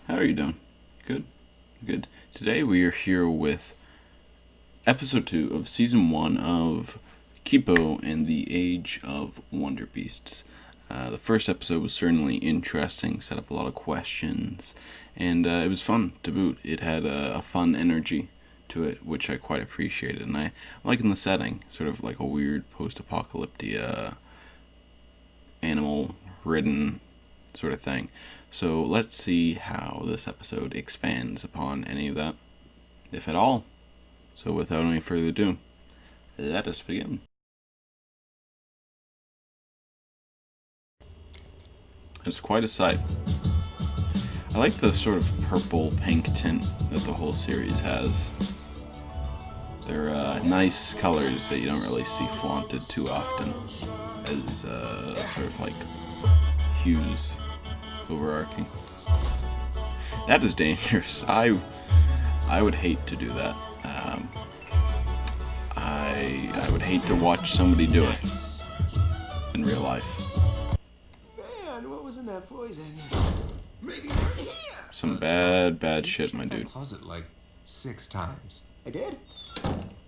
How are you doing? Good? Good. Today we are here with episode 2 of season 1 of KIPO and the Age of Wonderbeasts. The first episode was certainly interesting, set up a lot of questions, and it was fun to boot. It had a fun energy to it, which I quite appreciated, and I like in the setting, sort of like a weird post-apocalyptic animal-ridden sort of thing. So let's see how this episode expands upon any of that, if at all. So without any further ado, let us begin. It's quite a sight. I like the sort of purple-pink tint that the whole series has. They're nice colors that you don't really see flaunted too often as sort of like hues overarching. That is dangerous. I would hate to do that. I would hate to watch somebody do it in real life. Man, what was in that poison? Some bad shit, my dude. Pause it like 6 times. I did?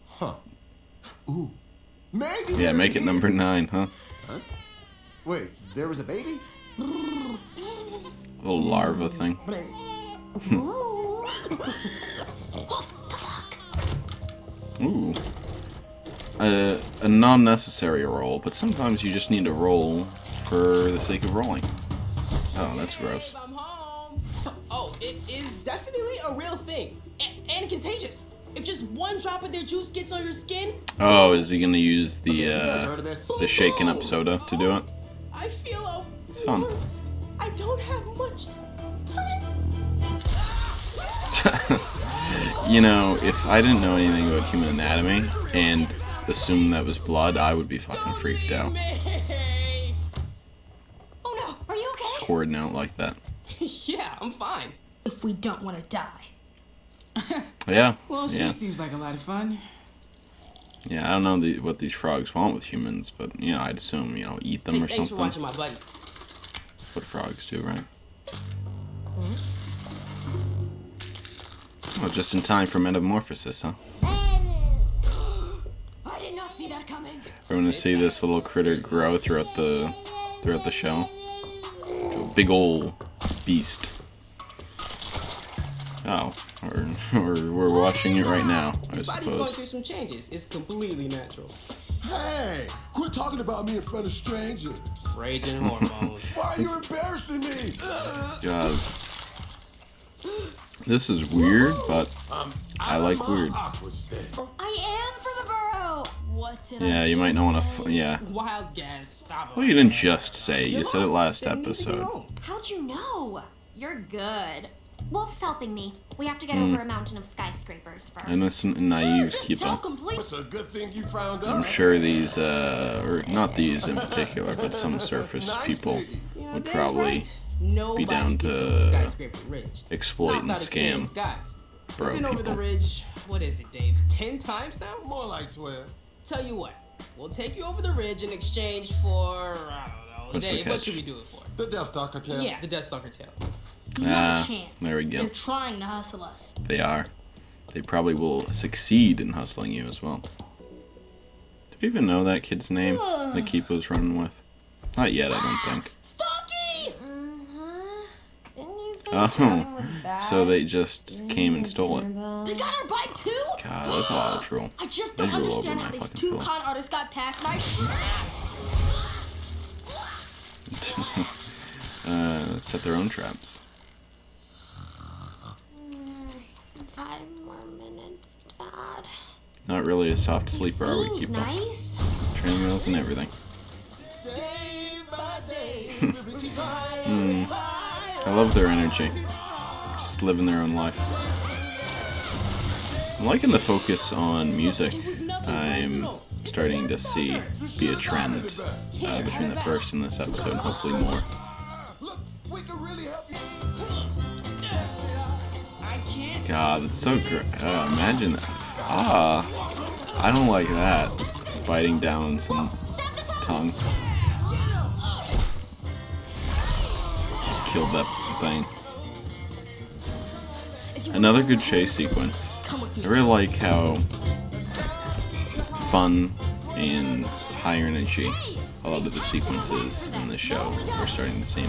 Huh. Ooh. Maybe. Yeah, make it number 9, huh? Huh? Wait, there was a baby? Little larva thing. Ooh. A non-necessary roll, but sometimes you just need to roll for the sake of rolling. Oh, that's gross. I'm home. Oh, it is definitely a real thing. And contagious. If just one drop of their juice gets on your skin. Oh, is he gonna use the shaken up soda to do it? I feel It's fun. I don't have much time. You know, if I didn't know anything about human anatomy and assumed that was blood, I would be fucking freaked out. Oh no, are you okay? Squirting out like that. Yeah, I'm fine. If we don't want to die. Yeah. Well, she Yeah. seems like a lot of fun. Yeah, I don't know what these frogs want with humans, but, you know, I'd assume, you know, eat them or Thanks something. for watching my buddy. What frogs do, right? Oh, just in time for metamorphosis, huh? I did not see that coming. We're gonna see this little critter grow throughout the show to a big ol' beast. Oh, we're watching it right now, I His body's going suppose. through some changes. It's completely natural. Hey, quit talking about me in front of strangers. Raging hormones. Why are you embarrassing me? God, this is weird, but I like weird. Awkward state. I am from a burrow. What did I Yeah, you might not want to. Yeah. Wild guess. Stop it. Well, you didn't just say. You said it last episode. How'd you know? You're good. Wolf's helping me. We have to get over a mountain of skyscrapers first. Innocent and naive just Kipo. tell complete. It's a good thing you found I'm out. sure these, or not these in particular, but some surface people would probably Nobody down gets to over Skyscraper Ridge. exploit Not and without scam experienced guys. bro We've been over the people. ridge, what is it, Dave? 10 times now? More like 12. Tell you what, we'll take you over the ridge in exchange for, I don't know, What's the Dave, what catch? should we do it for? The Death Star cartel. Yeah, the Death Stalker tail. Ah, No chance. there we go. They're trying to hustle us. They are. They probably will succeed in hustling you as well. Do you even know that kid's name that Kipo's running with? Not yet, I don't think. Stalky! Mm-hmm. Didn't you think Oh, something was bad? so they just came and stole it. They got our bike too? God, that's a lot of drool. I just They don't drool over understand my how these fucking two pillow. con artists got past my Set their own traps. 5 more minutes, Dad. Not really a soft sleeper, are we, Seems Kipo? nice. Training wheels and everything. Day by day, I love their energy. Just living their own life. I'm liking the focus on music. I'm starting to see be a trend between the first and this episode, and hopefully more. Look, we can really help you. I can't. God, it's so great. Imagine that. I don't like that. Biting down on some tongue. Just killed that thing. Another good chase sequence. I really like how fun and high energy a lot of the sequences in the show we're starting to see.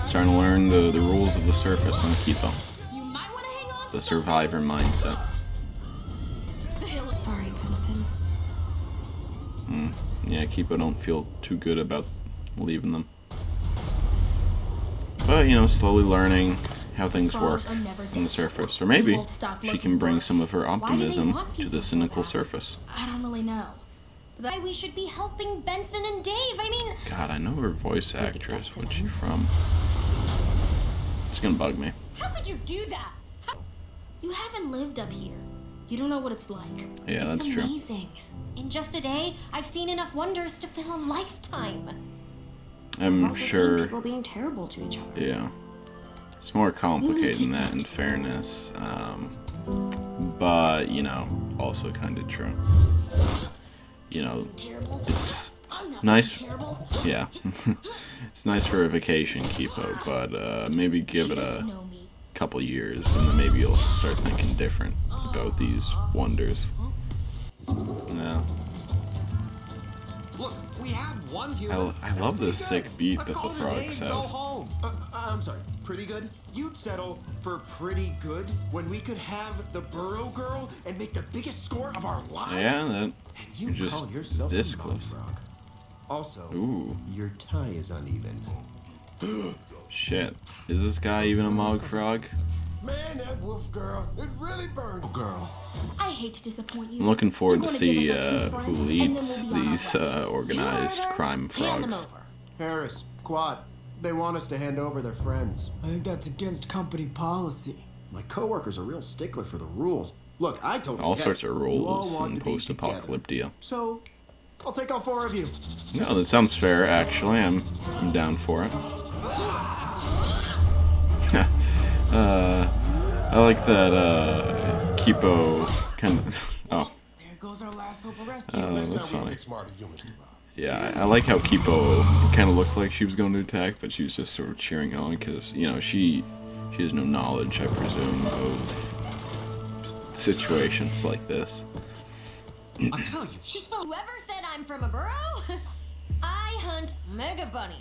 Starting to learn the rules of the surface on KIPO. The survivor mindset. Sorry, Benson. Yeah, KIPO don't feel too good about leaving them. But, you know, slowly learning how things work on the surface. Or maybe she can bring some of her optimism to the cynical surface. I don't really know. Why we should be helping Benson and Dave, I mean... God, I know her voice actress. What's she from? It's gonna bug me. How could you do that? You haven't lived up here. You don't know what it's like. Yeah, that's true. It's amazing. In just a day, I've seen enough wonders to fill a lifetime. I'm sure. People being terrible to each other. Yeah, it's more complicated than that. In fairness, but you know, also kind of true. You know, it's nice. Yeah, it's nice for a vacation, KIPO, but maybe give it a couple years, and then maybe you'll start thinking different about these wonders. Yeah. Look, we have one here. I love this sick beat that the frogs Go have. home. I'm sorry. Pretty good? You'd settle for pretty good when we could have the Burrow Girl and make the biggest score of our lives? Yeah, that And you you're just call yourself this a close. frog. Also, Ooh, your tie is uneven. shit. Is this guy even a Mog Frog? Man, that wolf girl, it really burned. Oh, girl. I hate to disappoint you. I'm looking forward to You're see gonna give us our two who friends, and leads then we'll be on these our way. organized You heard her. crime Hand them frogs. over. Harris, Quad, they want us to hand over their friends. I think that's against company policy. My coworker's a real stickler for the rules. Look, I totally All get sorts it. of You all rules want in to be post-apocalyptia. together. So, I'll take all 4 of you. No, that sounds fair. Actually, I'm down for it. I like that KIPO kind of. Oh, There goes our last hope of rescue. Next that's time we funny. get smarter humans to Bob. Yeah, I like how KIPO kind of looked like she was going to attack, but she was just sort of cheering on because, you know, she has no knowledge, I presume, of situations like this. I'm telling you, she's not. Whoever said I'm from a burrow? I hunt mega bunnies.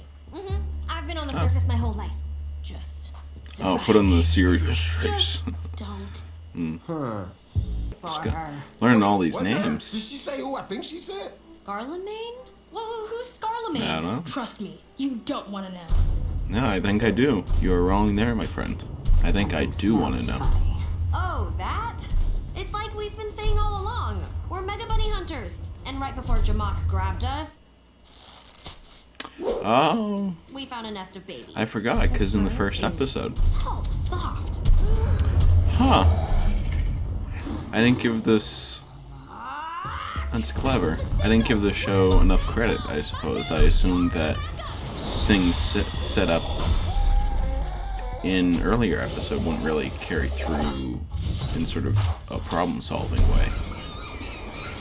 I've been on the surface my whole life. Just Oh, put on the serious face. Just don't. Huh. For her. Learning all these What? names. Did she say who I think she said? Scarlemagne? Whoa, who's Scarlemagne? I don't know. Trust me, you don't want to know. No, I think I do. You are wrong there, my friend. I think I do want to know. Oh, that? It's like we've been saying all along. We're mega bunny hunters. And right before Jamak grabbed us, Oh, we found a nest of babies. I forgot, because in the first episode. Oh, soft. Huh. I didn't give this... That's clever. I didn't give the show enough credit, I suppose. I assumed that things set up in earlier episode wouldn't really carry through in sort of a problem-solving way.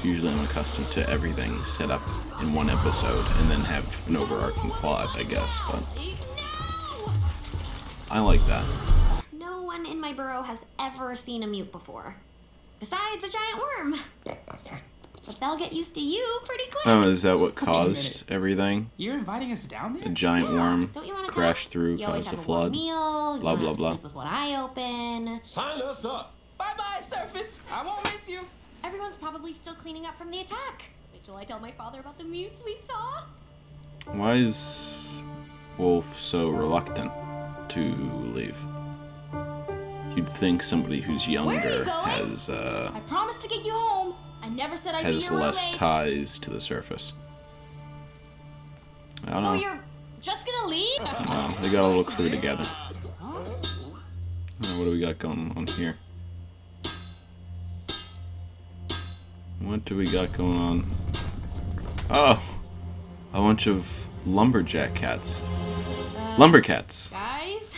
Usually I'm accustomed to everything set up in one episode and then have an overarching plot, I guess, but I like that. No one in my burrow has ever seen a mute before. Besides a giant worm. But they'll get used to you pretty quick. Oh, is that what Wait a minute. caused everything? You're inviting us down A there? giant worm Don't you want to crashed through, You always caused a have a warm flood. meal. You Blah, don't blah, have to blah. sleep with one eye open. Sign us up. Bye-bye, surface. I won't miss you. Everyone's probably still cleaning up from the attack. Wait till I tell my father about the mutes we saw. Why is Wolf so reluctant to leave? You'd think somebody who's Where are you younger going? has I promised to get you home. I never said I'd be has your less roommate. ties to the surface. I don't So know. you're just gonna leave? Wow, they got a little crew together. What do we got going on here? What do we got going on? Oh, a bunch of lumberjack cats. Lumbercats. Guys?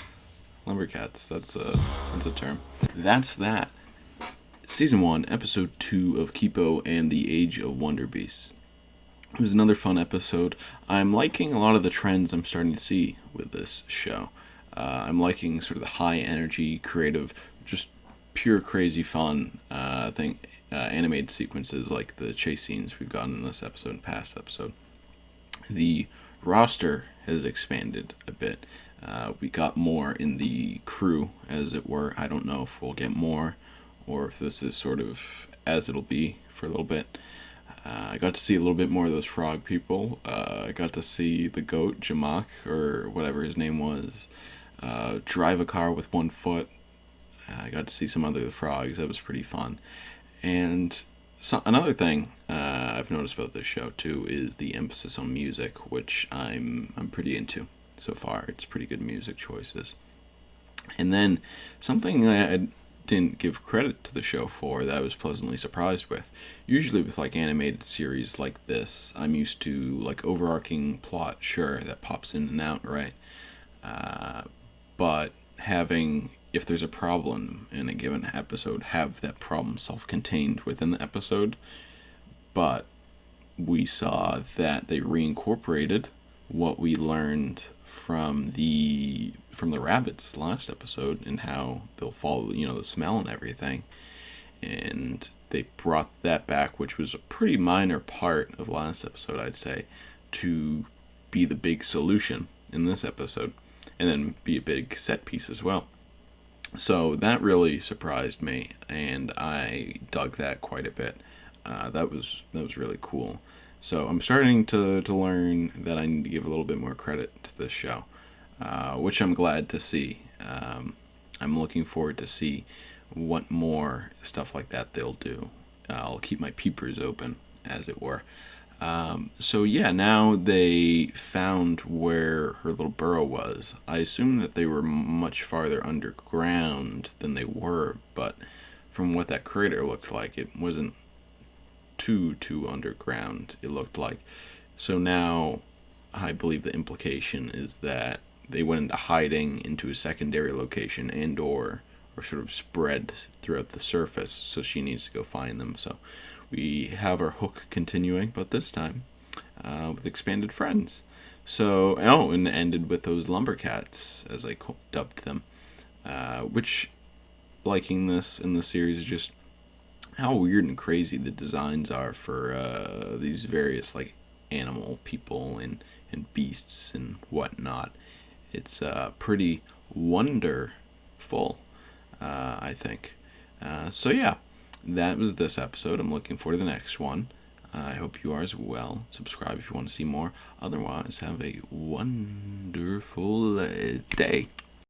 Lumbercats. That's a term. That's that. Season 1, Episode 2 of KIPO and the Age of Wonder Beasts. It was another fun episode. I'm liking a lot of the trends I'm starting to see with this show. I'm liking sort of the high energy, creative, just pure crazy fun animated sequences like the chase scenes we've gotten in this episode and past episode. The roster has expanded a bit. We got more in the crew, as it were. I don't know if we'll get more or if this is sort of as it'll be for a little bit. I got to see a little bit more of those frog people. I got to see the goat, Jamak, or whatever his name was, drive a car with one foot. I got to see some other frogs. That was pretty fun. And another thing I've noticed about this show too is the emphasis on music, which I'm pretty into so far. It's pretty good music choices. And then something I didn't give credit to the show for that I was pleasantly surprised with. Usually with like animated series like this, I'm used to like overarching plot, sure, that pops in and out, right? But having, if there's a problem in a given episode, have that problem self-contained within the episode. But we saw that they reincorporated what we learned from the rabbits last episode and how they'll follow, the smell and everything. And they brought that back, which was a pretty minor part of last episode, I'd say, to be the big solution in this episode, and then be a big set piece as well. So that really surprised me, and I dug that quite a bit. That was really cool. So I'm starting to learn that I need to give a little bit more credit to this show, which I'm glad to see. I'm looking forward to see what more stuff like that they'll do. I'll keep my peepers open, as it were. So yeah, now they found where her little burrow was. I assumed that they were much farther underground than they were, but from what that crater looked like, it wasn't too underground, it looked like. So now I believe the implication is that they went into hiding into a secondary location and or sort of spread throughout the surface, so she needs to go find them. So we have our hook continuing, but this time with expanded friends. So, and ended with those lumbercats, as I dubbed them, which, liking this in the series, is just how weird and crazy the designs are for these various like animal people and beasts and whatnot. It's pretty wonderful, I think. So yeah, that was this episode. I'm looking forward to the next one. I hope you are as well. Subscribe if you want to see more. Otherwise, have a wonderful day.